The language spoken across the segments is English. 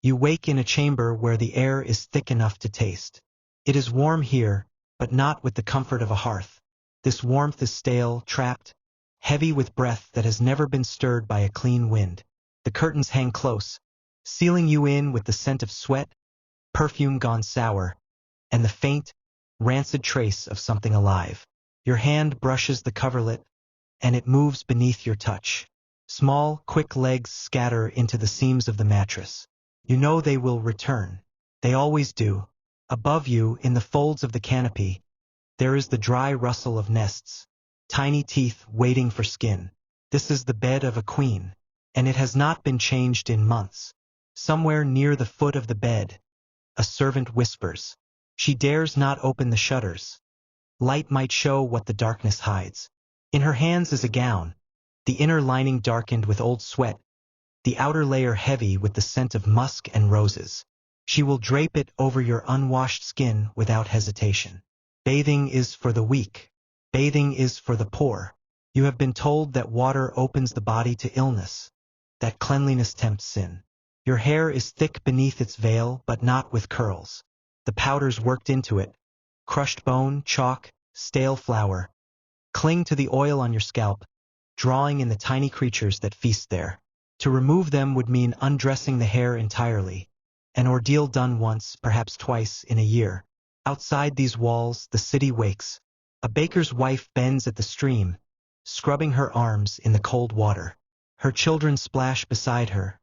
You wake in a chamber where the air is thick enough to taste. It is warm here, but not with the comfort of a hearth. This warmth is stale, trapped, heavy with breath that has never been stirred by a clean wind. The curtains hang close, sealing you in with the scent of sweat, perfume gone sour, and the faint, rancid trace of something alive. Your hand brushes the coverlet, and it moves beneath your touch. Small, quick legs scatter into the seams of the mattress. You know they will return. They always do. Above you, in the folds of the canopy, there is the dry rustle of nests, tiny teeth waiting for skin. This is the bed of a queen, and it has not been changed in months. Somewhere near the foot of the bed, a servant whispers. She dares not open the shutters. Light might show what the darkness hides. In her hands is a gown, the inner lining darkened with old sweat, the outer layer heavy with the scent of musk and roses. She will drape it over your unwashed skin without hesitation. Bathing is for the weak. Bathing is for the poor. You have been told that water opens the body to illness, that cleanliness tempts sin. Your hair is thick beneath its veil, but not with curls. The powders worked into it, crushed bone, chalk, stale flour, cling to the oil on your scalp, drawing in the tiny creatures that feast there. To remove them would mean undressing the hair entirely, an ordeal done once, perhaps twice, in a year. Outside these walls, the city wakes. A baker's wife bends at the stream, scrubbing her arms in the cold water. Her children splash beside her,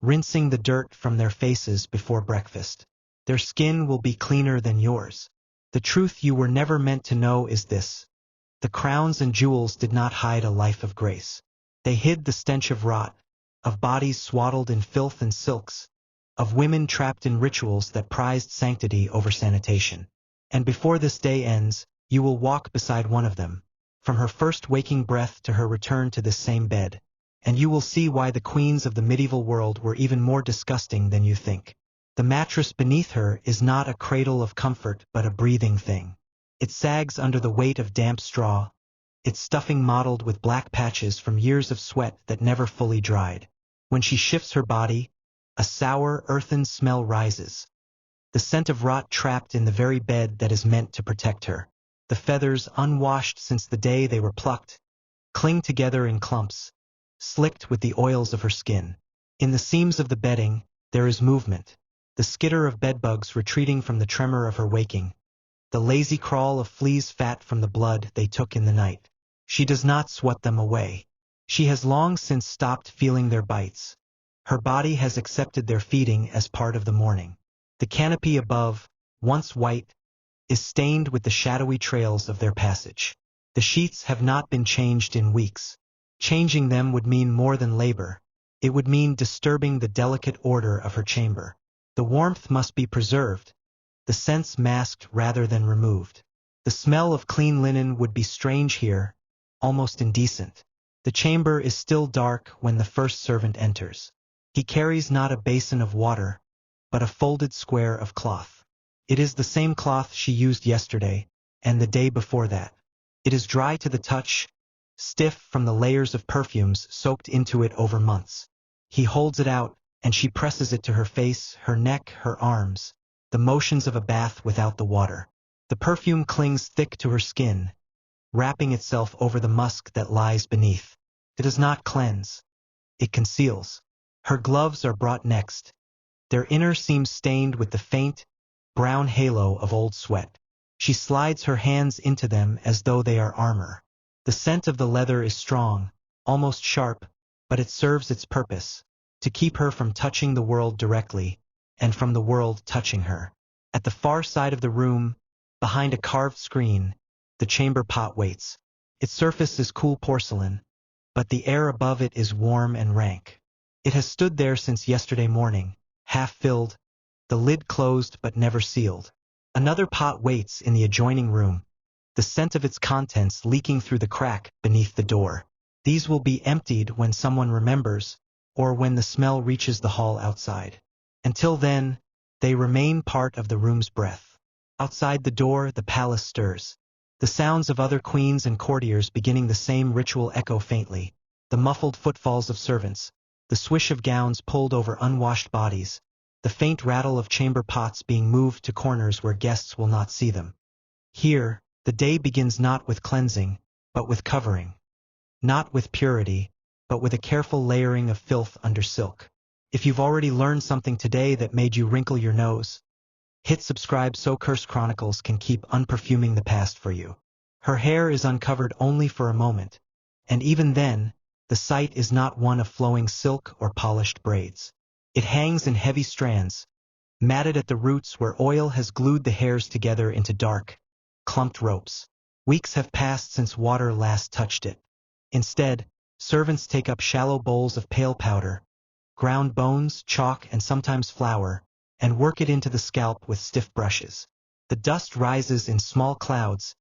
rinsing the dirt from their faces before breakfast. Their skin will be cleaner than yours. The truth you were never meant to know is this. The crowns and jewels did not hide a life of grace. They hid the stench of rot, of bodies swaddled in filth and silks, of women trapped in rituals that prized sanctity over sanitation. And before this day ends, you will walk beside one of them, from her first waking breath to her return to this same bed, and you will see why the queens of the medieval world were even more disgusting than you think. The mattress beneath her is not a cradle of comfort but a breathing thing. It sags under the weight of damp straw, its stuffing mottled with black patches from years of sweat that never fully dried. When she shifts her body, a sour, earthen smell rises, the scent of rot trapped in the very bed that is meant to protect her. The feathers, unwashed since the day they were plucked, cling together in clumps, slicked with the oils of her skin. In the seams of the bedding, there is movement, the skitter of bedbugs retreating from the tremor of her waking, the lazy crawl of fleas fat from the blood they took in the night. She does not swat them away. She has long since stopped feeling their bites. Her body has accepted their feeding as part of the morning. The canopy above, once white, is stained with the shadowy trails of their passage. The sheets have not been changed in weeks. Changing them would mean more than labor. It would mean disturbing the delicate order of her chamber. The warmth must be preserved, the scents masked rather than removed. The smell of clean linen would be strange here, almost indecent. The chamber is still dark when the first servant enters. He carries not a basin of water, but a folded square of cloth. It is the same cloth she used yesterday, and the day before that. It is dry to the touch, stiff from the layers of perfumes soaked into it over months. He holds it out, and she presses it to her face, her neck, her arms, the motions of a bath without the water. The perfume clings thick to her skin, wrapping itself over the musk that lies beneath. It does not cleanse. It conceals. Her gloves are brought next. Their inner seams stained with the faint, brown halo of old sweat. She slides her hands into them as though they are armor. The scent of the leather is strong, almost sharp, but it serves its purpose, to keep her from touching the world directly, and from the world touching her. At the far side of the room, behind a carved screen, the chamber pot waits. Its surface is cool porcelain, but the air above it is warm and rank. It has stood there since yesterday morning, half filled, the lid closed but never sealed. Another pot waits in the adjoining room, the scent of its contents leaking through the crack beneath the door. These will be emptied when someone remembers, or when the smell reaches the hall outside. Until then, they remain part of the room's breath. Outside the door, the palace stirs. The sounds of other queens and courtiers beginning the same ritual echo faintly. The muffled footfalls of servants, the swish of gowns pulled over unwashed bodies, the faint rattle of chamber pots being moved to corners where guests will not see them. Here, the day begins not with cleansing, but with covering. Not with purity, but with a careful layering of filth under silk. If you've already learned something today that made you wrinkle your nose, hit subscribe so Cursed Chronicles can keep unperfuming the past for you. Her hair is uncovered only for a moment, and even then, the sight is not one of flowing silk or polished braids. It hangs in heavy strands, matted at the roots where oil has glued the hairs together into dark, clumped ropes. Weeks have passed since water last touched it. Instead, servants take up shallow bowls of pale powder, ground bones, chalk, and sometimes flour, and work it into the scalp with stiff brushes. The dust rises in small clouds,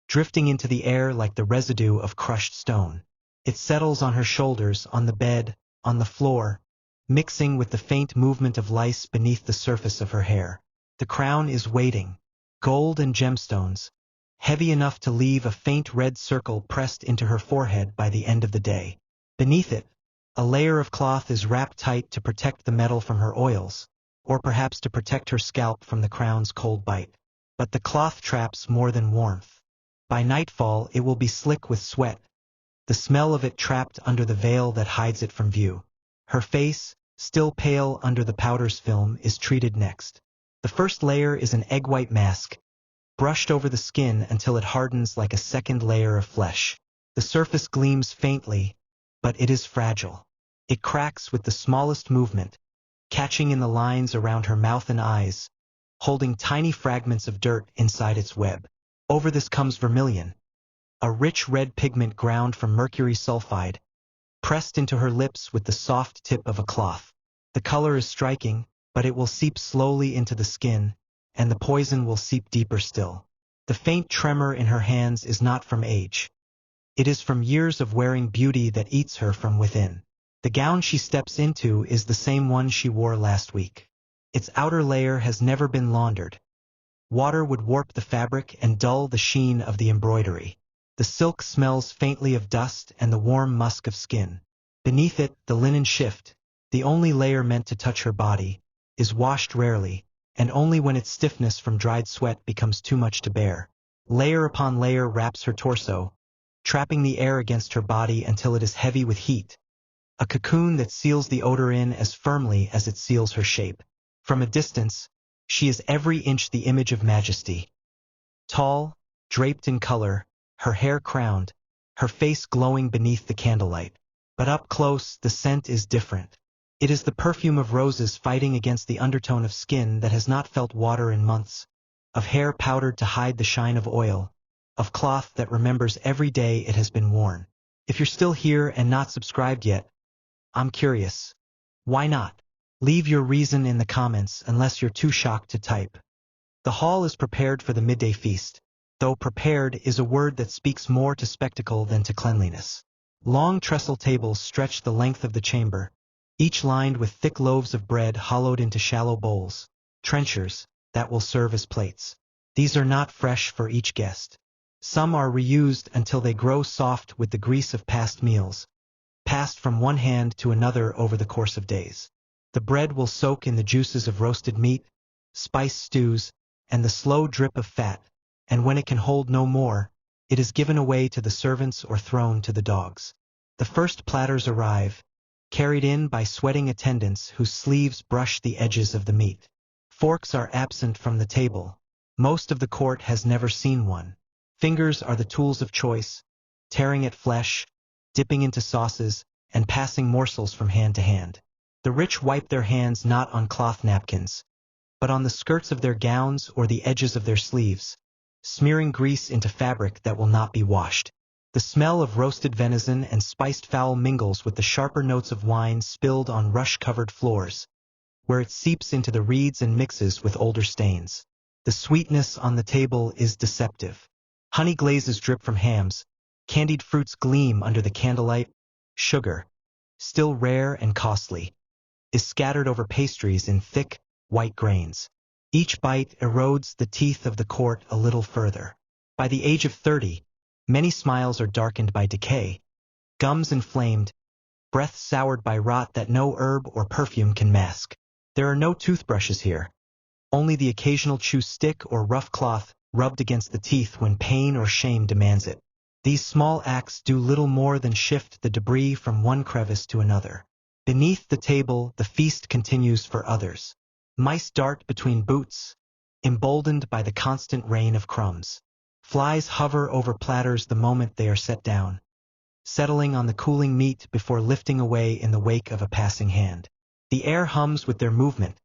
drifting into the air like the residue of crushed stone. It settles on her shoulders, on the bed, on the floor, mixing with the faint movement of lice beneath the surface of her hair. The crown is waiting, gold and gemstones, heavy enough to leave a faint red circle pressed into her forehead by the end of the day. Beneath it, a layer of cloth is wrapped tight to protect the metal from her oils, or perhaps to protect her scalp from the crown's cold bite. But the cloth traps more than warmth. By nightfall it will be slick with sweat, the smell of it trapped under the veil that hides it from view. Her face, still pale under the powder's film, is treated next. The first layer is an egg-white mask, brushed over the skin until it hardens like a second layer of flesh. The surface gleams faintly, but it is fragile. It cracks with the smallest movement, catching in the lines around her mouth and eyes, holding tiny fragments of dirt inside its web. Over this comes vermilion, a rich red pigment ground from mercury sulfide, pressed into her lips with the soft tip of a cloth. The color is striking, but it will seep slowly into the skin, and the poison will seep deeper still. The faint tremor in her hands is not from age. It is from years of wearing beauty that eats her from within. The gown she steps into is the same one she wore last week. Its outer layer has never been laundered. Water would warp the fabric and dull the sheen of the embroidery. The silk smells faintly of dust and the warm musk of skin. Beneath it, the linen shift, the only layer meant to touch her body, is washed rarely, and only when its stiffness from dried sweat becomes too much to bear. Layer upon layer wraps her torso, trapping the air against her body until it is heavy with heat, a cocoon that seals the odor in as firmly as it seals her shape. From a distance, she is every inch the image of majesty. Tall, draped in color, her hair crowned, her face glowing beneath the candlelight. But up close, the scent is different. It is the perfume of roses fighting against the undertone of skin that has not felt water in months, of hair powdered to hide the shine of oil, of cloth that remembers every day it has been worn. If you're still here and not subscribed yet, I'm curious. Why not? Leave your reason in the comments unless you're too shocked to type. The hall is prepared for the midday feast, though prepared is a word that speaks more to spectacle than to cleanliness. Long trestle tables stretch the length of the chamber, each lined with thick loaves of bread hollowed into shallow bowls, trenchers, that will serve as plates. These are not fresh for each guest. Some are reused until they grow soft with the grease of past meals, passed from one hand to another over the course of days. The bread will soak in the juices of roasted meat, spice stews, and the slow drip of fat, and when it can hold no more, it is given away to the servants or thrown to the dogs. The first platters arrive, carried in by sweating attendants whose sleeves brush the edges of the meat. Forks are absent from the table. Most of the court has never seen one. Fingers are the tools of choice, tearing at flesh, dipping into sauces, and passing morsels from hand to hand. The rich wipe their hands not on cloth napkins, but on the skirts of their gowns or the edges of their sleeves, smearing grease into fabric that will not be washed. The smell of roasted venison and spiced fowl mingles with the sharper notes of wine spilled on rush-covered floors, where it seeps into the reeds and mixes with older stains. The sweetness on the table is deceptive. Honey glazes drip from hams, candied fruits gleam under the candlelight, sugar, still rare and costly, is scattered over pastries in thick, white grains. Each bite erodes the teeth of the court a little further. By the age of 30, many smiles are darkened by decay, gums inflamed, breath soured by rot that no herb or perfume can mask. There are no toothbrushes here. Only the occasional chew stick or rough cloth rubbed against the teeth when pain or shame demands it. These small acts do little more than shift the debris from one crevice to another. Beneath the table, the feast continues for others. Mice dart between boots, emboldened by the constant rain of crumbs. Flies hover over platters the moment they are set down, settling on the cooling meat before lifting away in the wake of a passing hand. The air hums with their movement,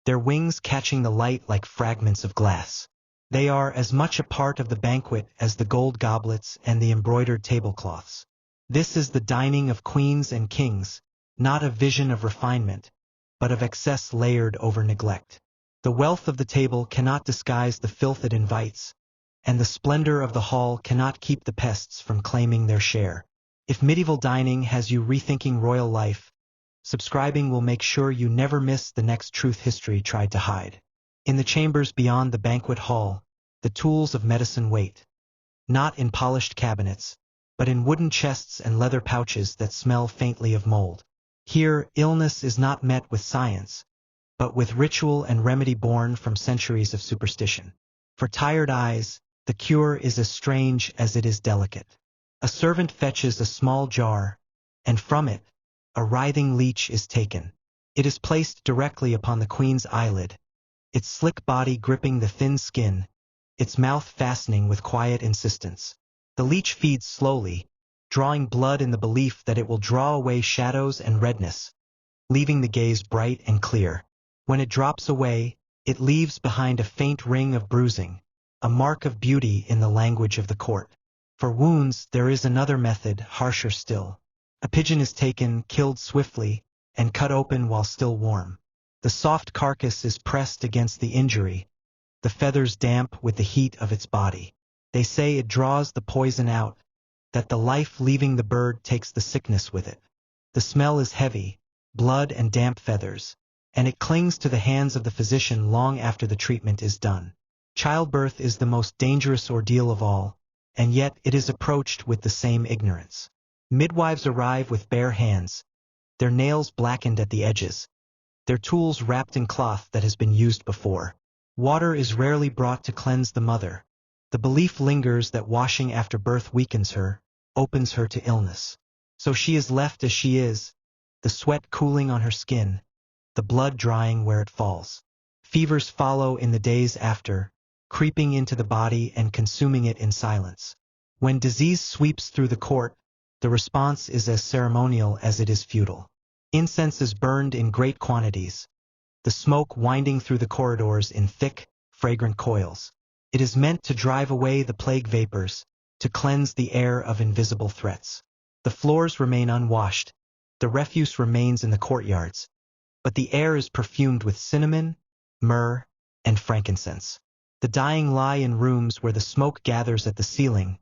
their wings catching the light like fragments of glass. They are as much a part of the banquet as the gold goblets and the embroidered tablecloths. This is the dining of queens and kings, not a vision of refinement, but of excess layered over neglect. The wealth of the table cannot disguise the filth it invites, and the splendor of the hall cannot keep the pests from claiming their share. If medieval dining has you rethinking royal life, subscribing will make sure you never miss the next truth history tried to hide. In the chambers beyond the banquet hall, the tools of medicine wait, not in polished cabinets, but in wooden chests and leather pouches that smell faintly of mold. Here, illness is not met with science, but with ritual and remedy born from centuries of superstition. For tired eyes, the cure is as strange as it is delicate. A servant fetches a small jar, and from it, a writhing leech is taken. It is placed directly upon the queen's eyelid, its slick body gripping the thin skin, its mouth fastening with quiet insistence. The leech feeds slowly, drawing blood in the belief that it will draw away shadows and redness, leaving the gaze bright and clear. When it drops away, it leaves behind a faint ring of bruising, a mark of beauty in the language of the court. For wounds, there is another method, harsher still. A pigeon is taken, killed swiftly, and cut open while still warm. The soft carcass is pressed against the injury, the feathers damp with the heat of its body. They say it draws the poison out, that the life leaving the bird takes the sickness with it. The smell is heavy, blood and damp feathers, and it clings to the hands of the physician long after the treatment is done. Childbirth is the most dangerous ordeal of all, and yet it is approached with the same ignorance. Midwives arrive with bare hands, their nails blackened at the edges, their tools wrapped in cloth that has been used before. Water is rarely brought to cleanse the mother. The belief lingers that washing after birth weakens her, opens her to illness. So she is left as she is, the sweat cooling on her skin, the blood drying where it falls. Fevers follow in the days after, creeping into the body and consuming it in silence. When disease sweeps through the court, the response is as ceremonial as it is futile. Incense is burned in great quantities, the smoke winding through the corridors in thick, fragrant coils. It is meant to drive away the plague vapors, to cleanse the air of invisible threats. The floors remain unwashed, the refuse remains in the courtyards, but the air is perfumed with cinnamon, myrrh, and frankincense. The dying lie in rooms where the smoke gathers at the ceiling,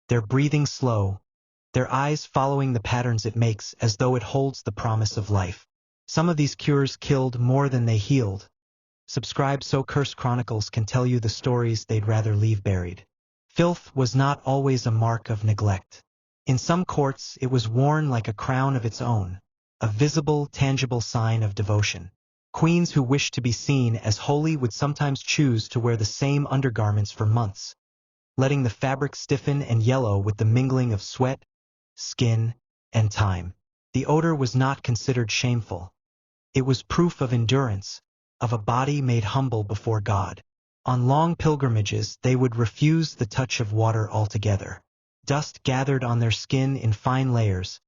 their breathing slow, their eyes following the patterns it makes as though it holds the promise of life. Some of these cures killed more than they healed. Subscribe so Cursed Chronicles can tell you the stories they'd rather leave buried. Filth was not always a mark of neglect. In some courts it was worn like a crown of its own, a visible, tangible sign of devotion. Queens who wished to be seen as holy would sometimes choose to wear the same undergarments for months, letting the fabric stiffen and yellow with the mingling of sweat, skin, and time. The odor was not considered shameful. It was proof of endurance, of a body made humble before God. On long pilgrimages they would refuse the touch of water altogether. Dust gathered on their skin in fine layers,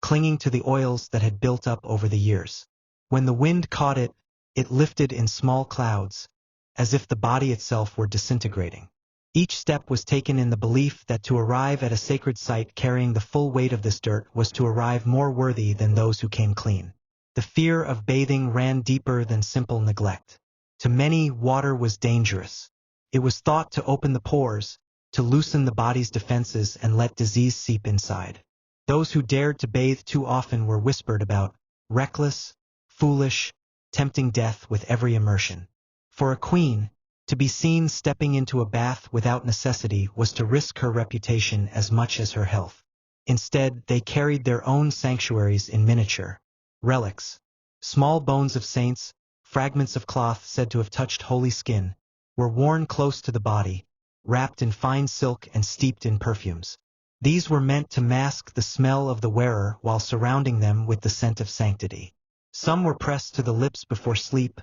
clinging to the oils that had built up over the years. When the wind caught it, it lifted in small clouds, as if the body itself were disintegrating. Each step was taken in the belief that to arrive at a sacred site carrying the full weight of this dirt was to arrive more worthy than those who came clean. The fear of bathing ran deeper than simple neglect. To many, water was dangerous. It was thought to open the pores, to loosen the body's defenses and let disease seep inside. Those who dared to bathe too often were whispered about, reckless, foolish, tempting death with every immersion. For a queen, to be seen stepping into a bath without necessity was to risk her reputation as much as her health. Instead, they carried their own sanctuaries in miniature. Relics, small bones of saints, fragments of cloth said to have touched holy skin, were worn close to the body, wrapped in fine silk and steeped in perfumes. These were meant to mask the smell of the wearer while surrounding them with the scent of sanctity. Some were pressed to the lips before sleep,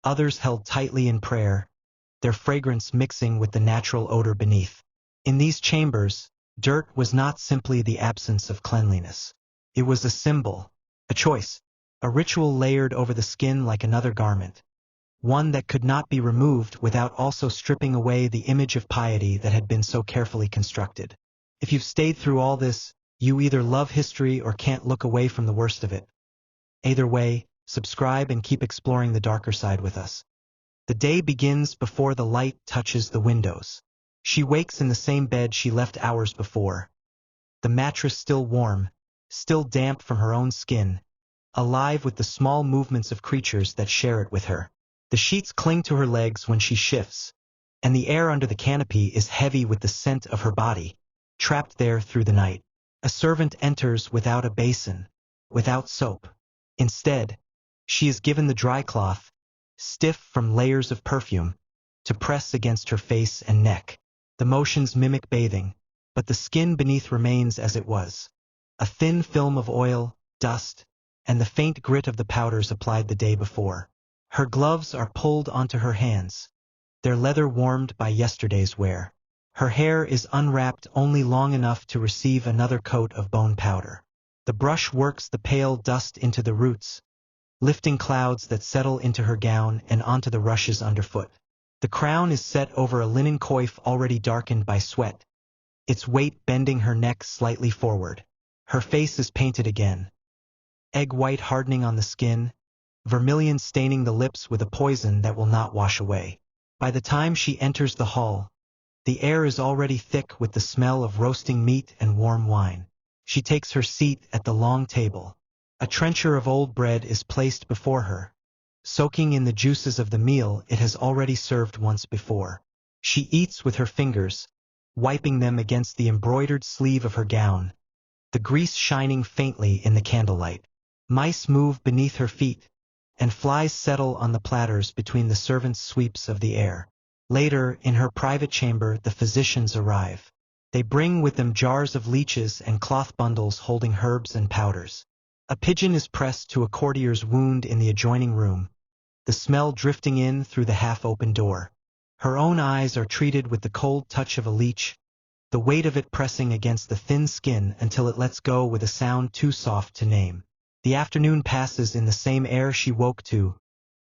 others held tightly in prayer, their fragrance mixing with the natural odor beneath. In these chambers, dirt was not simply the absence of cleanliness. It was a symbol, a choice, a ritual layered over the skin like another garment, one that could not be removed without also stripping away the image of piety that had been so carefully constructed. If you've stayed through all this, you either love history or can't look away from the worst of it. Either way, subscribe and keep exploring the darker side with us. The day begins before the light touches the windows. She wakes in the same bed she left hours before. The mattress still warm, still damp from her own skin, alive with the small movements of creatures that share it with her. The sheets cling to her legs when she shifts, and the air under the canopy is heavy with the scent of her body, trapped there through the night. A servant enters without a basin, without soap. Instead, she is given the dry cloth, stiff from layers of perfume, to press against her face and neck. The motions mimic bathing, but the skin beneath remains as it was. A thin film of oil, dust, and the faint grit of the powders applied the day before. Her gloves are pulled onto her hands, their leather warmed by yesterday's wear. Her hair is unwrapped only long enough to receive another coat of bone powder. The brush works the pale dust into the roots, lifting clouds that settle into her gown and onto the rushes underfoot. The crown is set over a linen coif already darkened by sweat, its weight bending her neck slightly forward. Her face is painted again, egg white hardening on the skin, vermilion staining the lips with a poison that will not wash away. By the time she enters the hall, the air is already thick with the smell of roasting meat and warm wine. She takes her seat at the long table. A trencher of old bread is placed before her, soaking in the juices of the meal it has already served once before. She eats with her fingers, wiping them against the embroidered sleeve of her gown, the grease shining faintly in the candlelight. Mice move beneath her feet, and flies settle on the platters between the servants' sweeps of the air. Later, in her private chamber, the physicians arrive. They bring with them jars of leeches and cloth bundles holding herbs and powders. A pigeon is pressed to a courtier's wound in the adjoining room, the smell drifting in through the half-open door. Her own eyes are treated with the cold touch of a leech, the weight of it pressing against the thin skin until it lets go with a sound too soft to name. The afternoon passes in the same air she woke to,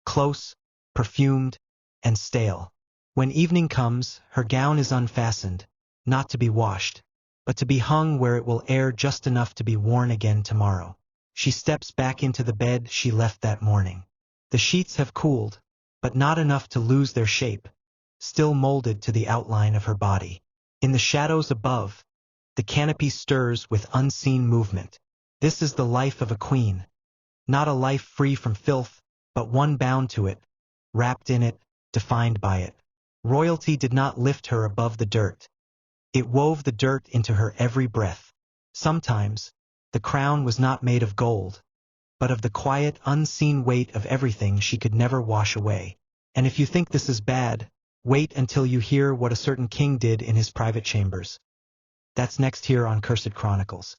close, perfumed, and stale. When evening comes, her gown is unfastened, not to be washed, but to be hung where it will air just enough to be worn again tomorrow. She steps back into the bed she left that morning. The sheets have cooled, but not enough to lose their shape, still molded to the outline of her body. In the shadows above, the canopy stirs with unseen movement. This is the life of a queen, not a life free from filth, but one bound to it, wrapped in it, defined by it. Royalty did not lift her above the dirt. It wove the dirt into her every breath. Sometimes, the crown was not made of gold, but of the quiet, unseen weight of everything she could never wash away. And if you think this is bad, wait until you hear what a certain king did in his private chambers. That's next here on Cursed Chronicles.